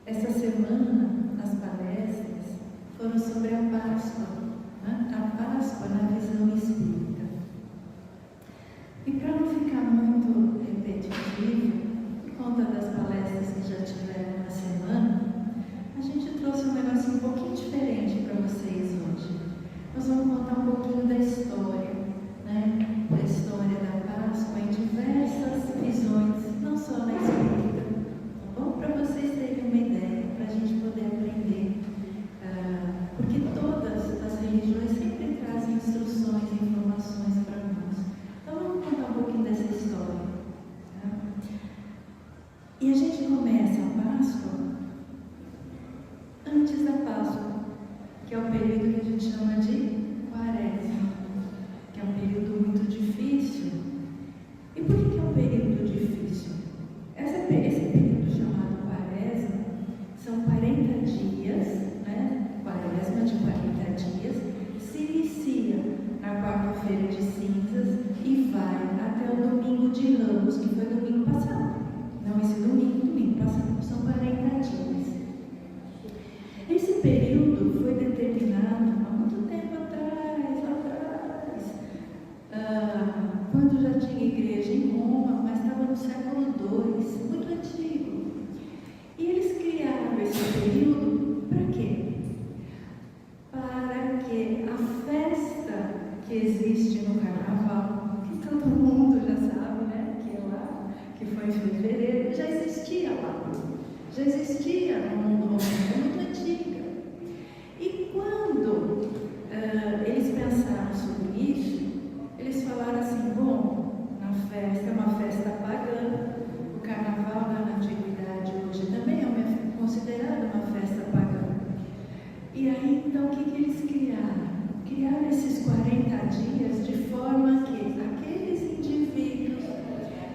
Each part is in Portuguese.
Essa semana, as palestras foram sobre a Páscoa, né? A Páscoa na visão espírita. E para não ficar muito repetitivo, por conta das palestras que já tiveram na semana, a gente trouxe um negócio um pouquinho diferente para vocês hoje. Nós vamos contar um pouquinho da história, né? Da história da Páscoa em diversas visões, não só na espírita, tá bom? Para vocês terem uma ideia, para a gente poder aprender. Porque todas as religiões sempre trazem instruções e informações para nós. Então vamos contar um pouquinho dessa história. Tá? E a gente começa a Páscoa antes da Páscoa, que é o período que a gente chama de Quaresma, que é um período muito difícil. E por que é um período difícil? Esse período chamado Quaresma são 40 dias, né? Quaresma de 40 dias, se inicia na quarta-feira de cinzas e vai até o domingo de Ramos, que foi domingo passado. Não esse domingo passado, são 40 dias. Esse período foi determinado há muito tempo atrás, quando já tinha igreja em Roma, mas estava no século II, muito antigo. E eles criaram esse período para quê? Para que a festa que existe no Carnaval, que todo mundo já sabe, né? Que é lá, que foi em fevereiro, já existia lá. Já existia no mundo romano, é muito antiga. E quando eles pensaram sobre isso, eles falaram assim: bom, na festa, é uma festa pagã, o Carnaval na antiguidade hoje também é considerado uma festa pagã. E aí, então, o que eles criaram? Criaram esses 40 dias de forma que aqueles indivíduos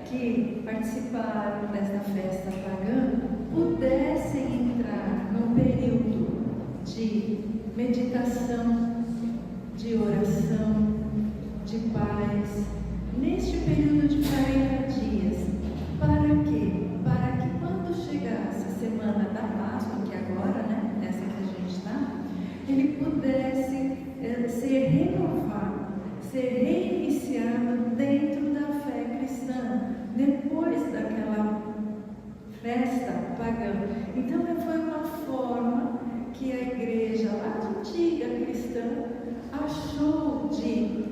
que participaram dessa festa pagã pudessem entrar num período de meditação, de oração, de paz, neste período de 40 dias. Para quê? Para que quando chegasse a semana da Páscoa, que agora, né, nessa que a gente está, ele pudesse ser renovado, ser reiniciado dentro da fé cristã, depois daquela festa pagã. Então foi uma forma que a igreja lá antiga cristã achou de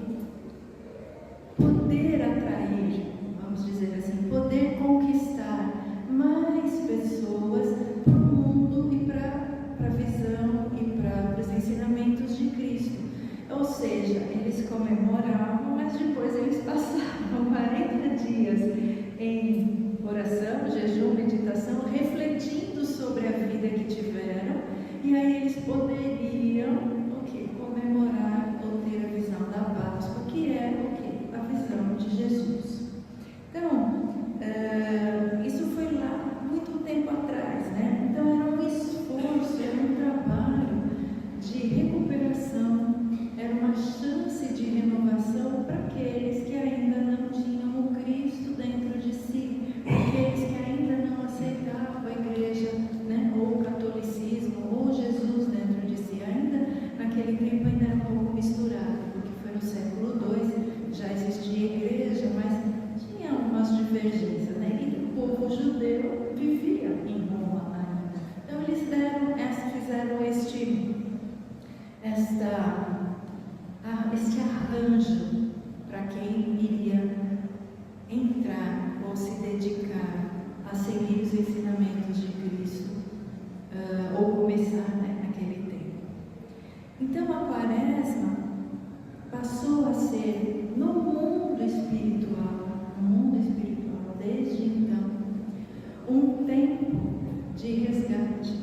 poder atrair, vamos dizer assim, poder conquistar mais pessoas para o mundo e para a visão e para os ensinamentos de Cristo. Ou seja, eles comemoravam, mas depois eles passavam 40 dias em oração, jejum, meditação, refletindo sobre a vida que tiveram, e aí eles poderiam comemorar ou ter a visão da Páscoa, que é a visão de Jesus. Então, isso foi lá muito tempo atrás, né? Então era um esforço, era um trabalho de recuperação, era uma chance de renovação para aqueles que ainda não tinham o Cristo dentro de si, aqueles que ainda não aceitavam a igreja, né? Ou o catolicismo, ou Jesus dentro de si. Ainda naquele tempo ainda era um pouco misturado, porque foi no século II, já existia igreja, mas tinha umas divergências, né? E o povo judeu vivia em Roma ainda. Então eles fizeram este arranjo para quem iria entrar ou se dedicar a seguir os ensinamentos de Cristo, ou começar, né, naquele tempo. Então a Quaresma passou a ser, no mundo espiritual, desde então, um tempo de resgate,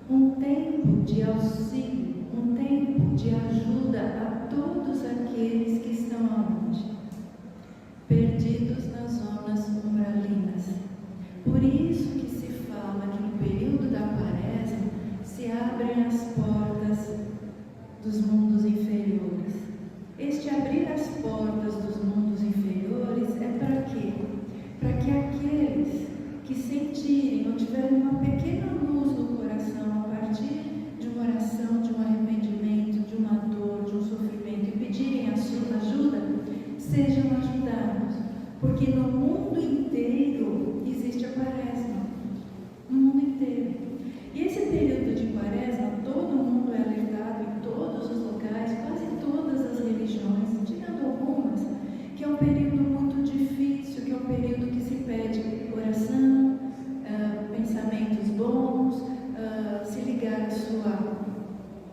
um tempo de auxílio, um tempo de ajuda a todos aqueles que estão aonde? Perdidos nas zonas umbralinas. Por isso que se fala que no período da Quaresma se abrem as portas dos mundos inferiores. Este abrir as portas dos mundos inferiores é para quê? Para que aqueles que sentirem ou tiverem uma pequena luz no Porque no mundo inteiro existe a quaresma. No mundo inteiro. E esse período de quaresma, todo mundo é alertado em todos os locais, quase todas as religiões, tirando algumas, que é um período muito difícil, que é um período que se pede oração, pensamentos bons, se ligar à sua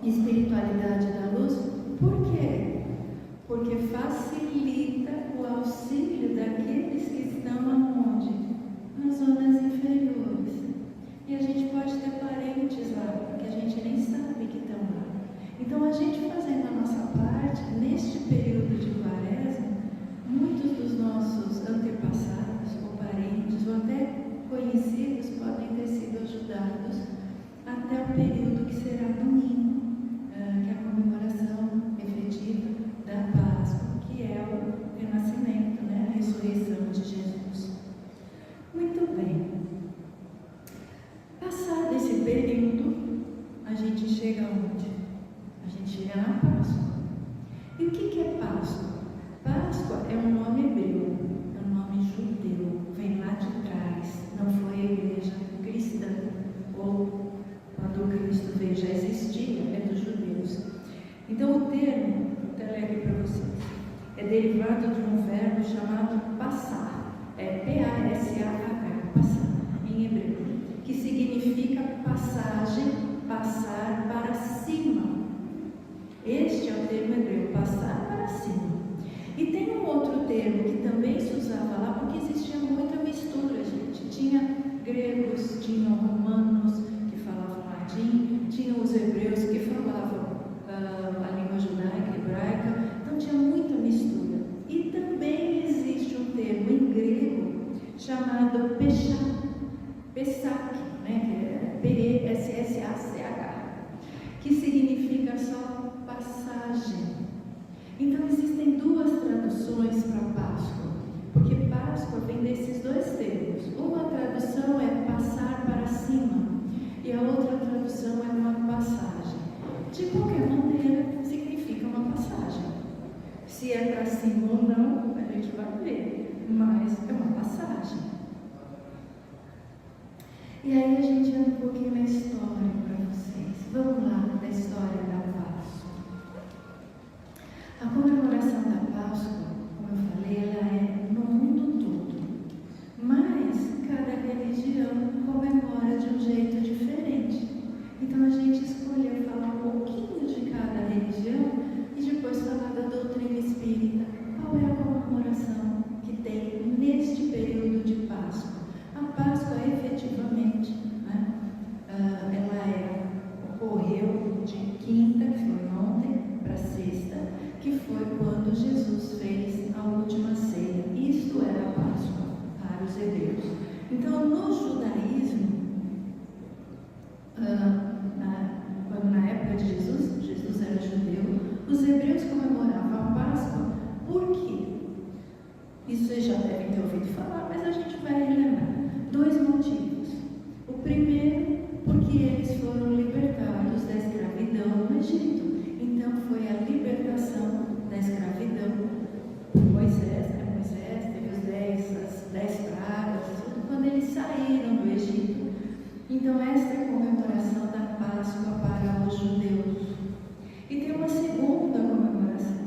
espiritualidade da luz. Por quê? Porque facilita o auxílio daqueles que estão aonde? Nas zonas inferiores. E a gente pode ter parentes lá, que a gente nem sabe que estão lá. Então, a gente fazendo a nossa parte, neste período de quaresma, muitos dos nossos antepassados, ou parentes, ou até conhecidos, podem ter sido ajudados até o período que será domingo, que é a comemoração efetiva da Páscoa, que é o renascimento, né? A ressurreição de Jesus. Muito bem. Passado esse período, a gente chega onde? A gente chega na Páscoa. E o que é Páscoa? Páscoa é um nome hebreu, é um nome judeu, vem lá de trás, não foi a igreja cristã, ou quando Cristo veio já existia, é dos judeus. Então o termo, vou até ler aqui para vocês, é derivado de um verbo chamado passar, é P-A-S-A-H, passar, em hebreu, que significa passagem, passar para cima. Este é o termo hebreu, passar para cima. E tem um outro termo que também se usava lá, porque existia muita mistura, gente. Tinha gregos, tinham romanos que falavam latim, tinham os hebreus que falavam a língua judaica, hebraica, então tinha muita mistura. E também existe um termo em grego chamado Pesach, né, que é P-E-S-S-A-C-H, que significa só passagem. Então existem duas traduções para Páscoa, porque Páscoa vem desses dois termos. Uma tradução é passar para cima e a outra tradução é uma passagem. De qualquer maneira, significa uma passagem. Se é para cima ou não, a gente vai ver, mas é uma passagem. E aí a gente anda um pouquinho na história para vocês. Vamos lá, da história da Páscoa. A comemoração da Páscoa, como eu falei, ela é no mundo todo. Mas cada religião comemora de um jeito diferente. Então a gente escolheu falar um pouquinho de cada religião e depois falar da doutrina espírita. Qual é a comemoração que tem neste período de Páscoa? A Páscoa, efetivamente, né, ocorreu de quinta, que foi ontem, para sexta, que foi quando Jesus fez a última ceia. Isto era a Páscoa para os hebreus. Então, no judaísmo, quando na época de Jesus era judeu, os hebreus comemoravam a Páscoa. Por quê? Isso vocês já devem ter ouvido falar, mas a gente vai relembrar. 2 motivos. O primeiro, porque eles foram libertados da escravidão no Egito. Então foi a libertação da escravidão. Moisés teve as 10 pragas, quando eles saíram do Egito. Então esta é a comemoração da Páscoa para os judeus. E tem uma segunda comemoração.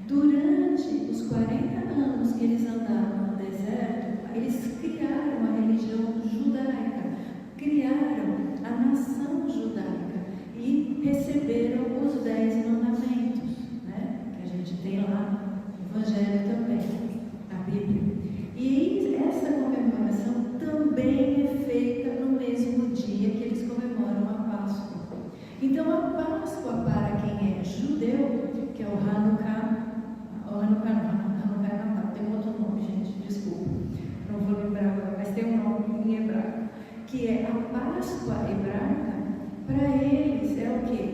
Durante os 40 anos que eles andaram no deserto, eles criaram a religião judaica, criaram a nação judaica e receberam os 10 mandamentos, né? Que a gente tem lá no Evangelho também, na Bíblia. E essa comemoração também é feita no mesmo dia que eles comemoram a Páscoa. Então a Páscoa para quem é judeu, que é o Hanukkah é Natal, tem outro nome, gente, desculpa, não vou lembrar agora, mas tem um nome em hebraico, que é a Páscoa hebraica. Para eles é o quê?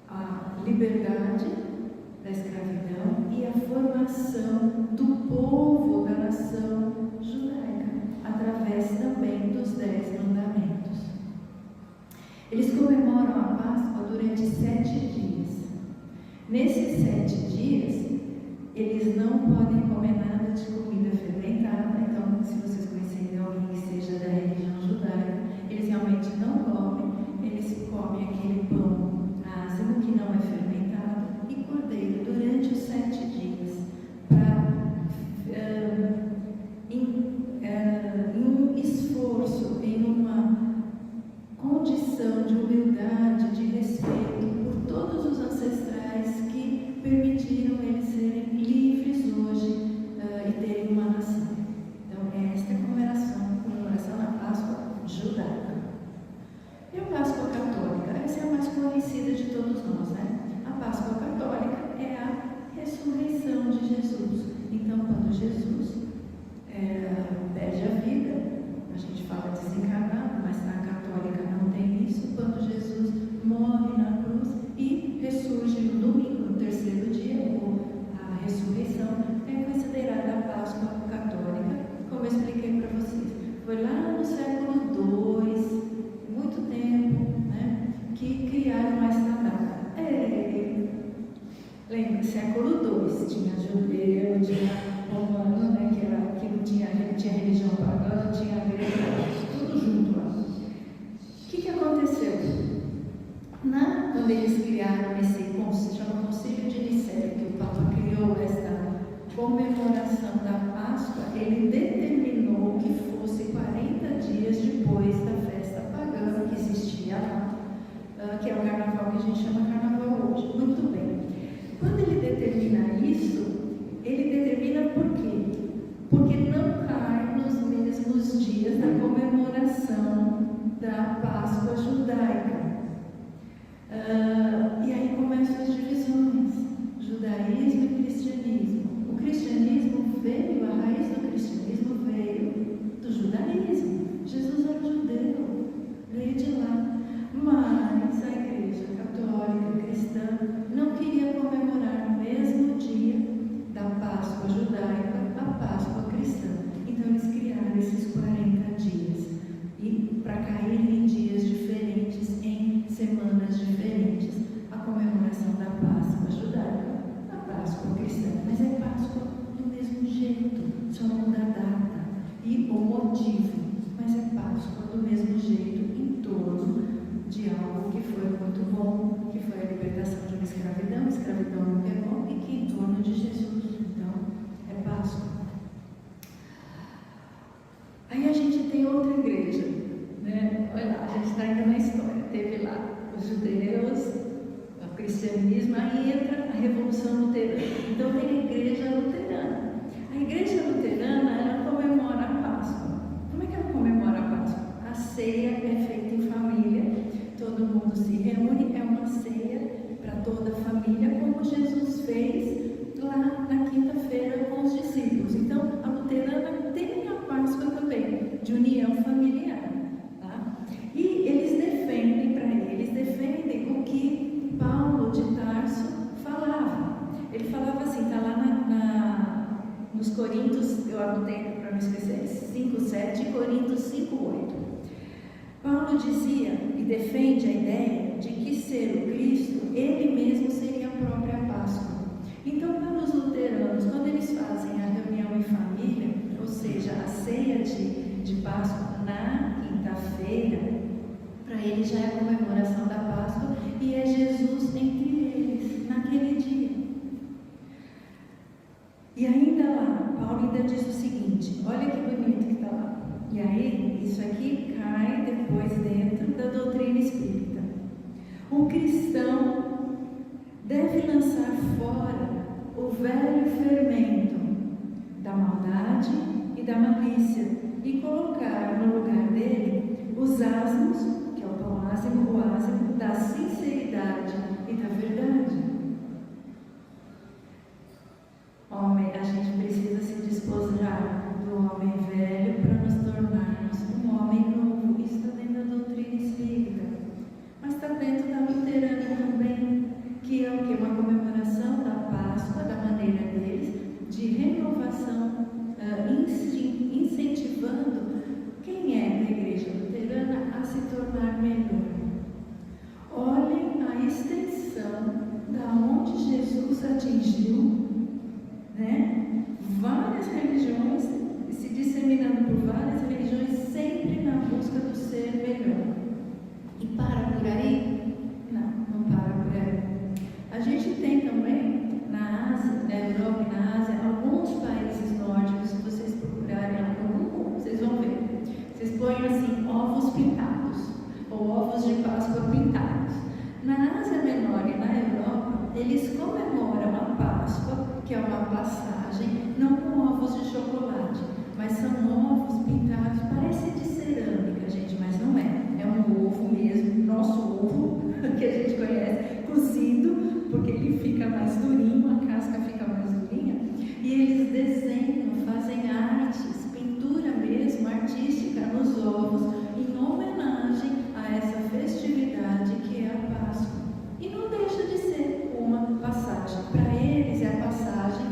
A liberdade da escravidão e a formação do povo da nação judaica, através também dos 10 mandamentos. Eles comemoram a Páscoa durante 7 dias. Nesses 7 dias, eles não podem comer nada de comida fresca. ele determinou que fosse 40 dias depois da festa pagã que existia lá, que é o carnaval que a gente chama carnaval hoje. Muito bem. Quando ele determina isso, ele determina por quê? Porque não cai nos mesmos dias da comemoração da Páscoa judaica. E aí começam as divisões, judaísmo e cristianismo. O cristianismo veio, a raiz do cristianismo veio do judaísmo. Jesus era judeu, veio de lá. Mas a igreja católica cristã não queria comemorar no mesmo dia da Páscoa judaica a Páscoa cristã. Então eles criaram esses 40 dias. E para cair em dias diferentes, em semanas diferentes, a comemoração da Páscoa judaica, a Páscoa cristã. Mas é Páscoa do mesmo jeito, só muda a data e o motivo, mas é Páscoa do mesmo jeito em torno de algo que foi muito bom, que foi a libertação de uma escravidão não é bom, e que em torno de Jesus. Então, é Páscoa. Aí a gente tem outra igreja, né? Olha lá, a gente está ainda na história. Teve lá os judeus, o cristianismo, aí entra a Revolução Luterana. Então tem a igreja luterana. A igreja luterana, ela comemora a Páscoa. Como é que ela comemora a Páscoa? A ceia é feita em família, todo mundo se reúne, é uma ceia para toda a família, como Jesus fez lá na quinta-feira com os discípulos. Então, a luterana tem a Páscoa também, de união familiar. Tá? E eles defendem o que Paulo de Tarso falava. Ele falava assim, está lá nos Coríntios, eu anotei para não esquecer, 5:7 e Coríntios 5:8. Paulo dizia e defende a ideia de que ser o Cristo, ele mesmo seria a própria Páscoa. Então, para os luteranos, quando eles fazem a reunião em família, ou seja, a ceia de Páscoa na quinta-feira, para eles já é a comemoração da Páscoa e é Jesus entre eles, naquele dia. E ainda lá, Paulo ainda diz o seguinte, olha que bonito que está lá. E aí, isso aqui cai depois dentro da doutrina espírita. Um cristão deve lançar fora o velho fermento da maldade e da malícia e colocar no lugar dele os asmos, que é o pão ázimo, o ázimo da sinceridade e da verdade. Homem, a gente precisa se despojar do homem velho para nos tornarmos um homem novo. Isso está dentro da doutrina espírita, mas está dentro da luterana também, que é o que? Uma comemoração da Páscoa, da maneira deles, de renovação, incentivando quem é da igreja luterana a se tornar melhor. Olhem a extensão da onde Jesus atingiu, né? Várias religiões, se disseminando por várias religiões, sempre na busca do ser melhor. E para por aí? Não para por aí. A gente tem também na Ásia, na Europa e na Ásia, alguns países nórdicos, se vocês procurarem lá no Google, vocês vão ver. Vocês põem assim, ovos pintados, ou ovos de Páscoa pintados. Na Ásia Menor e na Europa, eles comemoram a Páscoa, que é uma passagem, não com ovos de chocolate, mas são ovos pintados, parece de cerâmica, gente, mas não é. É um ovo mesmo, nosso ovo, que a gente conhece, cozido, porque ele fica mais durinho, a casca fica mais durinha, e eles desenham, fazem artes, pintura mesmo, artística nos ovos, em homenagem a essa festividade que é a Páscoa. E não deixa de ser uma passagem. Para eles é a passagem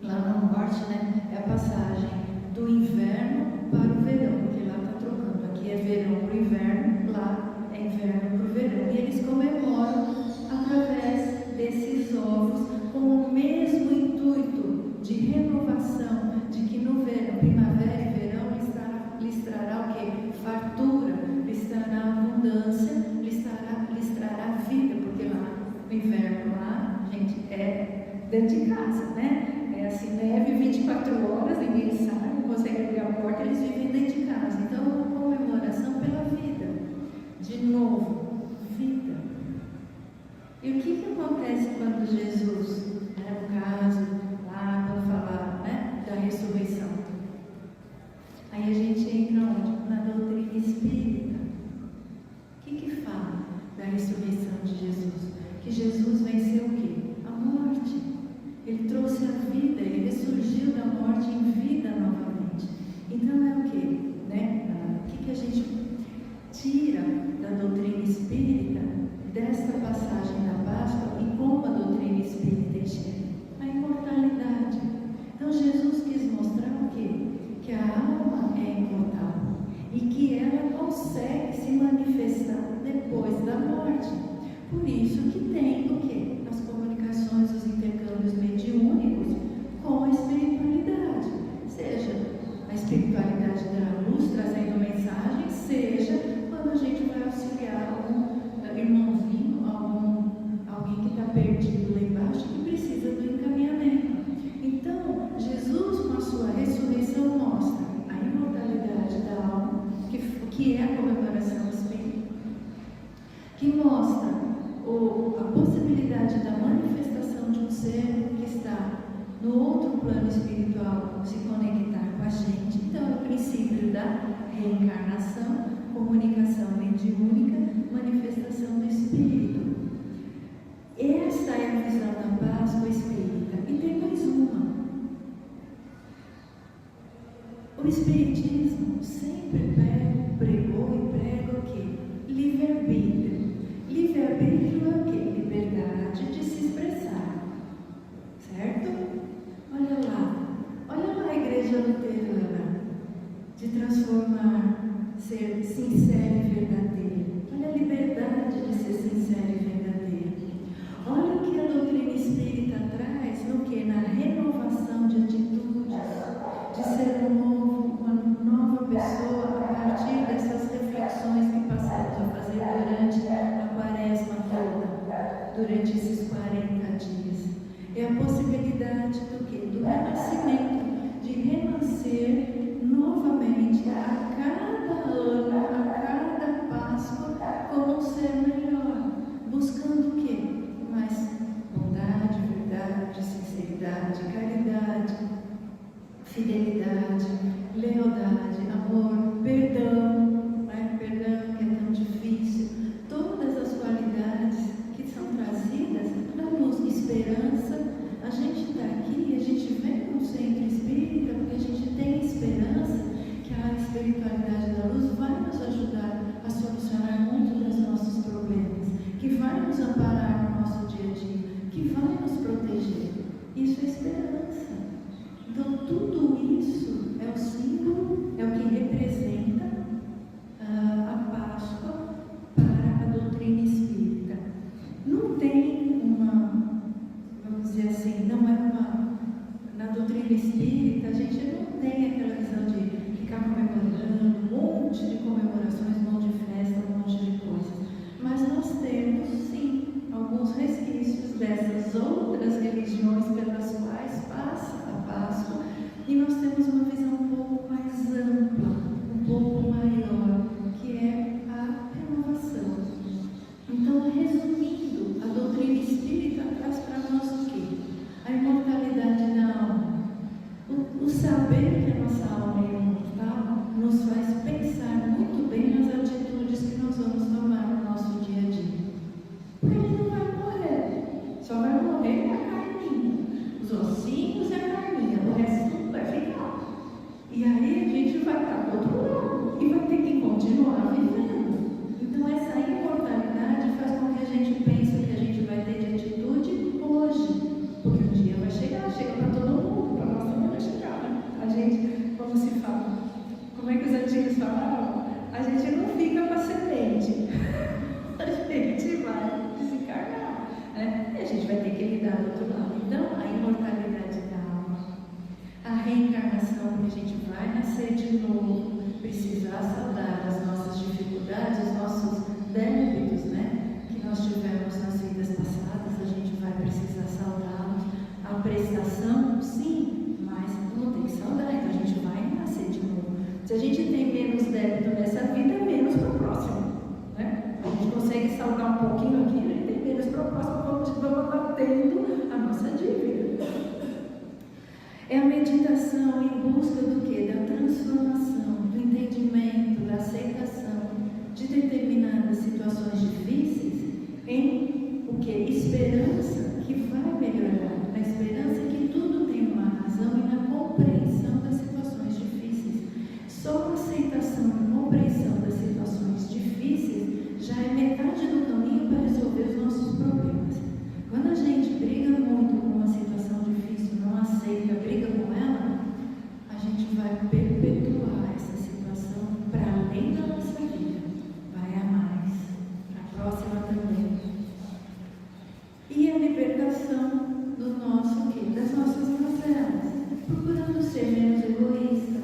lá no norte, né? É a passagem do inverno para o verão, porque lá está trocando. Aqui é verão para o inverno, lá é inverno para o verão. E eles comemoram através desses ovos com o mesmo intuito de renovação, de que no verão, primavera e verão lhes trará o quê? Fartura, lhes trará abundância, lhes trará vida, porque lá no inverno lá, gente, é dentro de casa, né? É assim, neve 24 velhos vivem dentro de casa. Então, uma comemoração pela vida. De novo, vida. E o que acontece quando Jesus, no caso, lá, quando fala, da ressurreição? Aí a gente entra onde? Na doutrina espírita. O que fala da ressurreição de Jesus? Que Jesus venceu o quê? A morte. Ele trouxe a vida, ele ressurgiu da morte em vida novamente. Então é o quê? O que a gente tira da doutrina espírita desta passagem da Páscoa e como a doutrina espírita enxerga? A imortalidade. Então Jesus quis mostrar o quê? Que a alma é imortal e que ela consegue se manifestar depois da morte. Por isso que tem o quê? As comunicações, os intercâmbios mediúnicos com a espiritualidade. Seja a espiritualidade da luz trazendo mensagem, seja quando a gente vai auxiliar algum irmãozinho, alguém que está perdido lá embaixo, que precisa do encaminhamento. Então, Jesus, com a sua ressurreição, mostra a imortalidade da alma, que é a comemoração espírita, que mostra a possibilidade da manifestação de um ser que está no outro plano espiritual se conectar com a gente. Então, é o princípio da reencarnação, comunicação mediúnica, manifestação do espírito. Esta é a visão da Páscoa espírita. E tem mais uma. O espiritismo sempre pregou e prega o quê? Livre-arbítrio. Livre-arbítrio é o quê? Liberdade de se expressar. Certo? Olha lá a igreja luterana, de transformar, ser sincero e verdadeiro. Olha a liberdade de ser sincero e verdadeiro. Olha o que a doutrina espírita traz no que? Na renovação de atitudes, de ser uma nova pessoa a partir dessas reflexões que passamos a fazer durante a quaresma toda, durante esses 40 dias. É a possibilidade do quê? Do renascimento, de renascer novamente a cada ano, a cada Páscoa, como um ser melhor, buscando o quê? Mais bondade, verdade, sinceridade, caridade, fidelidade, lealdade, amor, perdão, perdão que é tão difícil, todas as qualidades que são trazidas na luz, esperança. A gente está aqui, a gente vem no centro espírita porque a gente tem esperança que a espiritualidade da luz vai nos ajudar a solucionar muitos dos nossos problemas, que vai nos amparar no nosso dia a dia, que vai nos proteger. Isso é esperança. Então tudo isso é o símbolo, é o que representa a Páscoa para a doutrina espírita. Não tem vamos dizer assim, na doutrina espírita a gente não tem aquela visão de ficar comemorando um monte de comemorações, um monte de festa, um monte de coisas. Mas nós temos sim alguns resquícios dessas outras religiões pelas quais passa a Páscoa, e nós temos uma visão um pouco mais ampla, um pouco maior, que é a renovação. Então, resumindo, a doutrina espírita traz para nós o quê? A imortalidade da alma. O saber que a nossa alma é imortal nos faz pensar muito bem nas atitudes que nós vamos tomar no nosso dia a dia. Porque a gente não vai morrer, só vai morrer a carninha, os ossinhos e a carninha, o resto tudo vai ficar. E aí a gente vai estar do outro lado e vai ter que continuar vivendo. Então essa imortalidade faz com que a gente pense que a gente vai ter de atitude hoje, porque um dia vai chegar, chega para todo mundo, para nós também vai chegar, né? A gente, como se fala, como é que os antigos falavam? A gente não fica para semente, a gente vai desencarnar, né? E a gente vai ter que lidar do outro lado. Então a imortalidade da alma, a reencarnação, que a gente vai nascer de novo, precisar saudar as nossas dificuldades, os nossos débitos, né? Que nós tivemos nas vidas passadas, a gente vai precisar saudá-los. A prestação, sim, mas não tem que saudar, então a gente vai nascer de novo. Se a meditação em busca do quê? Da transformação, do entendimento, da aceitação de determinadas situações difíceis em o quê? Esperança que vai melhorar, na esperança que tudo tem uma razão e na compreensão das situações difíceis. Só a aceitação e compreensão das situações difíceis já é metade do caminho para resolver os nossos problemas. Quando a gente briga muito com uma situação difícil, não aceita, briga com ela, a gente vai perpetuar essa situação para além da nossa vida. Vai a mais, para a próxima também. E a libertação do nosso quê? Das nossas mazelas, procurando ser menos egoísta,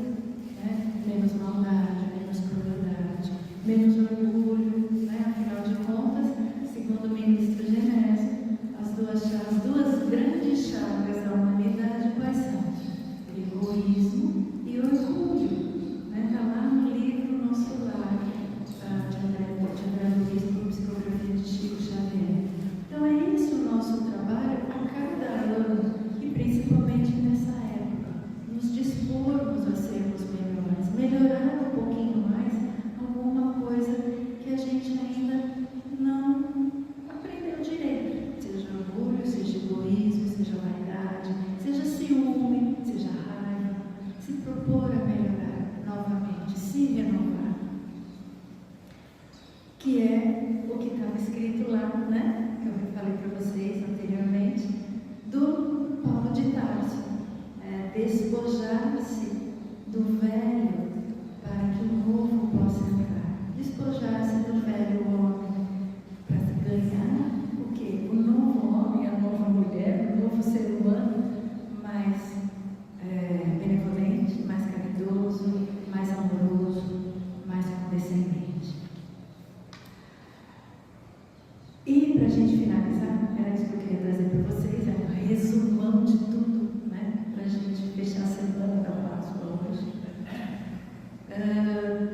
né? Menos maldade, menos crueldade, menos orgulho, né? Afinal de contas, segundo o ministro Genésio, as duas grandes chagas da humanidade quais são? Egoísmo e orgulho. Está lá no livro Nosso Lar, de André Luiz, Psicografia de Chico Xavier. Então é esse o nosso trabalho a cada ano, e principalmente nessa época, nos dispormos a sermos melhores, melhorar um pouquinho mais alguma coisa que a gente ainda não aprendeu direito, seja orgulho, seja egoísmo, seja vaidade, seja ciúme, seja raiva, se propor a melhorar novamente, se renovar, que é o que estava escrito lá, né? Que eu falei para vocês anteriormente, do Paulo de Tarso, despojar-se do velho para que o novo possa entrar, despojar-se do velho homem para ganhar o quê? O novo homem, a nova mulher, o novo ser humano mais benevolente, mais caridoso, mais amoroso, mais condescendente. E para a gente finalizar, era isso que eu queria trazer para vocês, é um resumão de tudo, né? Para a gente fechar a semana da Páscoa hoje.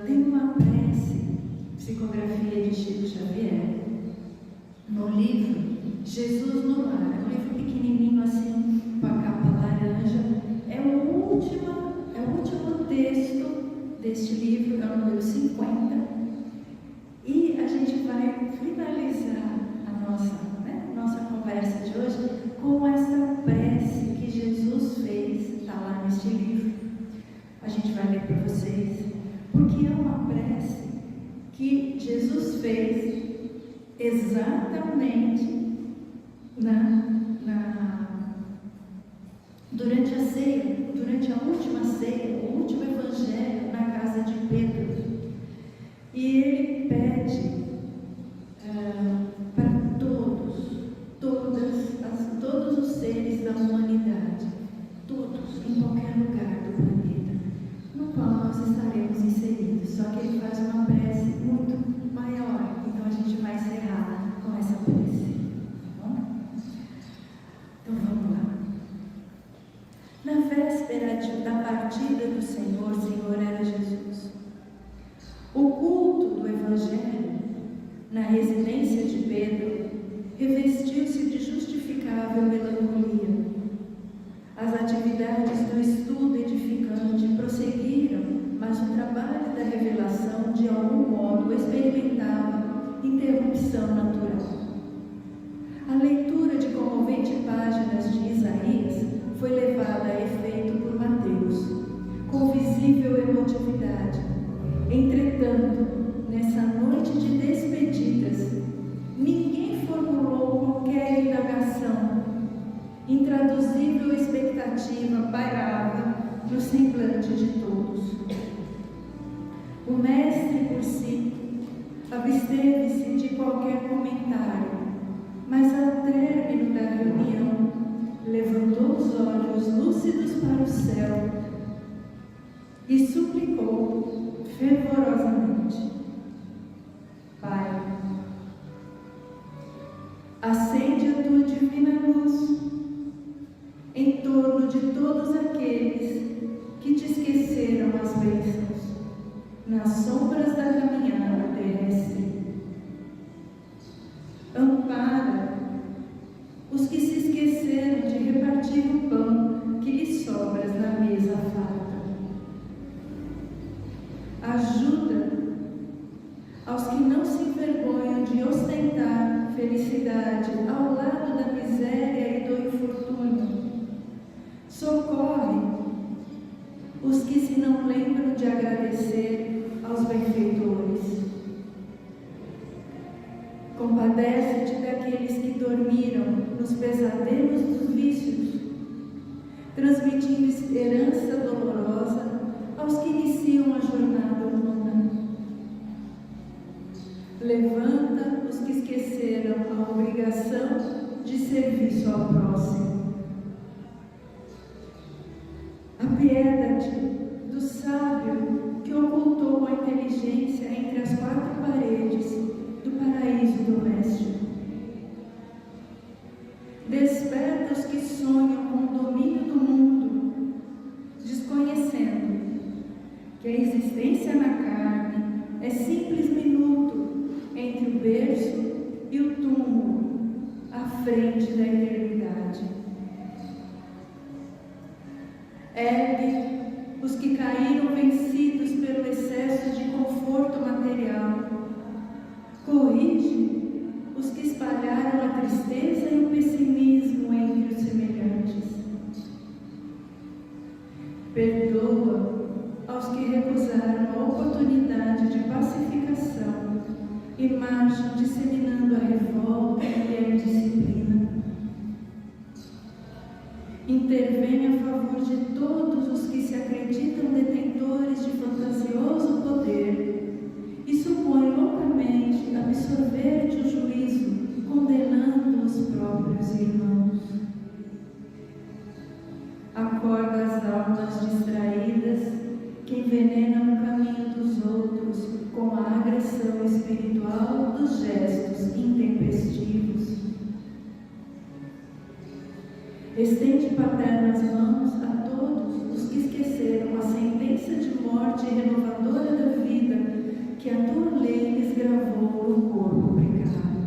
Tem uma prece, psicografia de Chico Xavier, no livro Jesus no Lar. É um livro pequenininho assim, com a capa laranja. É o último texto deste livro, é o número 50. E a gente vai finalizar a nossa conversa de hoje com essa prece que Jesus fez, está lá neste livro. A gente vai ler para vocês, porque é uma prece que Jesus fez exatamente durante a ceia, durante a última ceia, o último evangelho na casa de Pedro. E ele pede para todos os seres da humanidade, todos, em qualquer lugar do planeta, no qual nós estaremos inseridos. Só que ele faz uma prece muito maior, então a gente vai encerrar com essa prece, tá bom? Então vamos lá. Na véspera da partida do Senhor era Jesus. O culto do Evangelho, na residência de Pedro, revestiu-se de justificável melancolia. As atividades do estudo edificante prosseguiram, mas o trabalho da revelação, de algum modo, experimentava interrupção natural. A leitura de comoventes páginas de Isaías foi levada a efeito por Mateus, com visível emotividade. Entretanto, nessa noite de despedidas, ninguém formulou qualquer indagação. Intraduzível expectativa pairava no semblante de todos. O mestre, por si, absteve-se de qualquer comentário, mas ao término da reunião, levantou os olhos lúcidos para o céu e suplicou fervorosamente: Pai, acende a tua divina luz em torno de todos aqueles que te esqueceram as bênçãos nas sombras da caminhada terrestre. Ampara os que se esqueceram de repartir o pão que lhes sobra na mesa farta. felicidade ao lado da miséria e do infortúnio. Socorre os que se não lembram de agradecer aos benfeitores. Compadece-te daqueles que dormiram nos pesadelos dos vícios, transmitindo esperança dolorosa aos que iniciam a jornada humana. Levanta os que esqueceram a obrigação de serviço ao próximo. Apieda-te do sábio que ocultou a inteligência entre as quatro paredes do paraíso doméstico. Desperta os que sonham com o domínio do mundo, desconhecendo que a existência na carne é simples minuto entre o berço e o túmulo, à frente da eternidade. Ergue os que caíram vencidos pelo excesso de conforto material. Corrige os que espalharam a tristeza e o pessimismo entre os semelhantes. Perdoa aos que recusaram a oportunidade de pacificação e marcham disseminando a revolta e a indisciplina. Intervém a favor de todos os que se acreditam detentores de fantasioso poder e supõem loucamente absorver-te o juízo, condenando os próprios irmãos. Acorda as almas distraídas que envenenam o caminho dos outros com a agressão espiritual dos gestos intempestivos. Estende paternas mãos a todos os que esqueceram a sentença de morte renovadora da vida que a tua lei lhes gravou no corpo precário.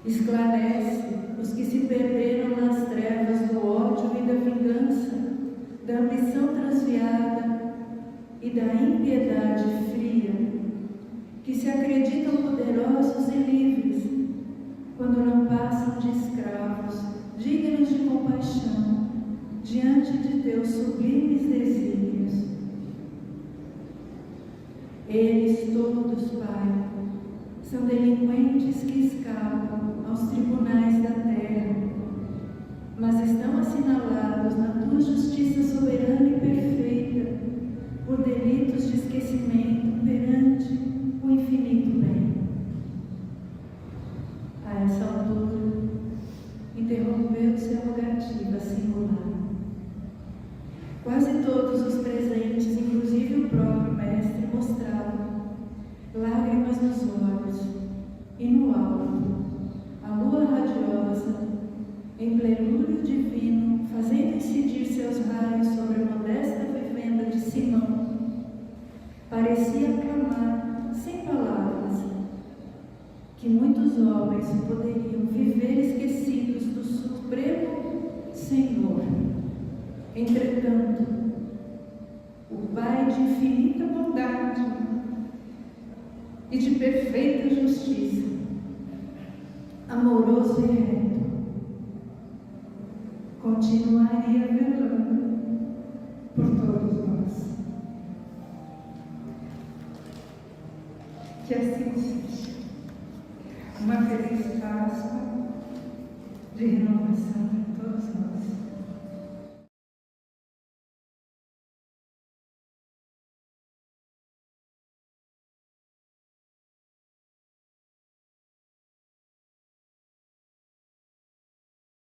Esclarece os que se perderam nas trevas do ódio e da vingança, da ambição transviada e da impiedade fria, que se acreditam poderosos e livres, quando não passam de escravos, dignos de compaixão, diante de teus sublimes desígnios. Eles todos, Pai, são delinquentes que escapam aos tribunais da terra, mas estão assinalados na tua justiça soberana e perfeita, por delitos de esquecimento perante o infinito bem. A essa altura, interrompeu-se a rogativa singular. Quase todos os presentes, inclusive o próprio mestre, mostravam lágrimas nos olhos e no alto, a lua radiosa, em plenúrio divino, fazendo incidir seus raios sobre a modesta vivenda de Simão, parecia clamar, sem palavras, que muitos homens poderiam viver esquecidos do Supremo Senhor. Entretanto, o Pai de infinita bondade e de perfeita justiça, amoroso e reto, continuaria velando por todos nós. Que assim seja. Uma feliz Páscoa de renovação.